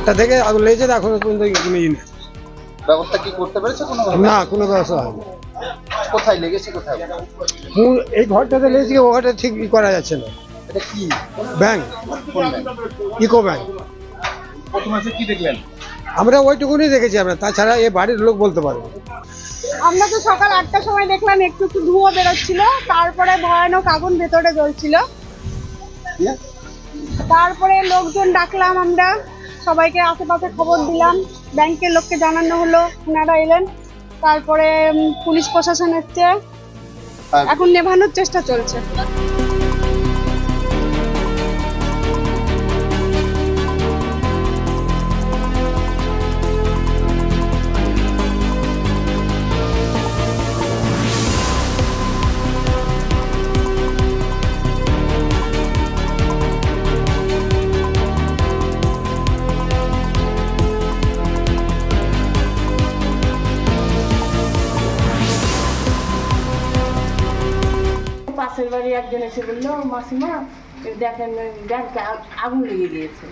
8টা থেকে আগুন লেগেছে, এখনো পর্যন্ত কোনো ই নেই। ব্যবস্থা কি করতে পেরেছে কোনো? না, কোনো ব্যবস্থা হয়নি। কোথায় লেগেছে, কোথায়? এই ঘরটাতে লেগেছে, ও ঘরটা ঠিক করা যাচ্ছে না। এটা কি ব্যাংক? কোন ব্যাংক? Eco bank. প্রথমে কি দেখলেন? আমরা ওইটুকুনি দেখেছি, আমরা তাছাড়া এই বাড়ির লোক বলতে পারবো। আমরা তো সকাল 8টার সময় দেখলাম একটু একটু ধোঁয়া বেরোচ্ছিল, তারপরে ভয়ানক আগুন ভেতরে জ্বলছিল। তারপরে লোকজন ডাকলাম, আমরা সবাইকে আশেপাশে খবর দিলাম, ব্যাংকের লোককে জানানো হলো, ওনারা এলেন। তারপরে পুলিশ প্রশাসন এসছে, এখন নেভানোর চেষ্টা চলছে। পাশের বাড়ি একজন এসে বললো, মাসিমা দেখেন ব্যাংকে আগুন লেগে গিয়েছে।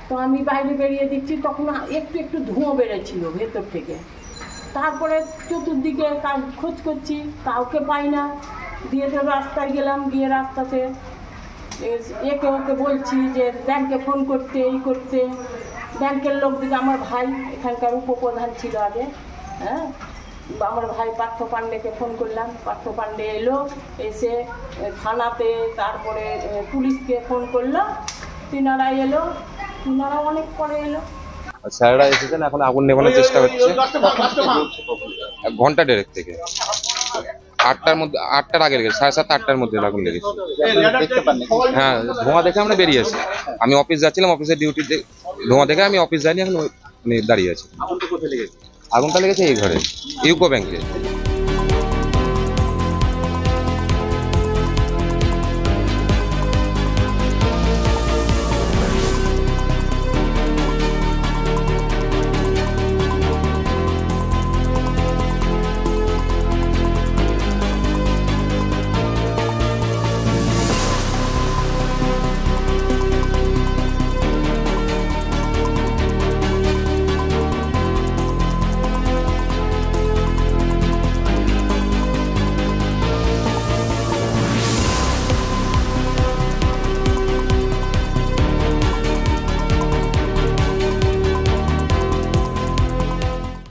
তো আমি বাইরে বেরিয়ে দিচ্ছি, তখন একটু একটু ধোঁয়া বেরোচ্ছিল ভেতর থেকে। তারপরে চতুর্দিকে খোঁজ করছি, কাউকে পাই না। দিয়ে তো রাস্তায় গেলাম, গিয়ে রাস্তাতে একে ওকে বলছি যে ব্যাংকে ফোন করতে, এই করতে। ব্যাংকের লোক দিকে আমার ভাই এখানকার উপপ্রধান ছিল আগে, হ্যাঁ, আমার ভাই পার্থ পাণ্ডেকে ফোন করলাম। পার্থ পাণ্ডে এলো, এসে থানাতে, তারপরে পুলিশকে ফোন করলো, তিনারা এলো, তিনারা অনেক পরে এলো। স্যাররা এসেছেন, এখন আগুন নেভানোর চেষ্টা হচ্ছে। ঘন্টা দেড়েক থেকে 8টার মধ্যে, 8টার আগে লেগেছে, 7:30 8টার মধ্যে আগুন লেগেছে। হ্যাঁ, ধোঁয়া দেখে আমরা বেরিয়েছি। আমি অফিস যাচ্ছিলাম, অফিসের ডিউটিতে ধোঁয়া দেখে আমি অফিস যাইনি, এখন দাঁড়িয়ে আছি। আগুনটা লেগেছে এই ঘরে, ইউকো ব্যাংকে।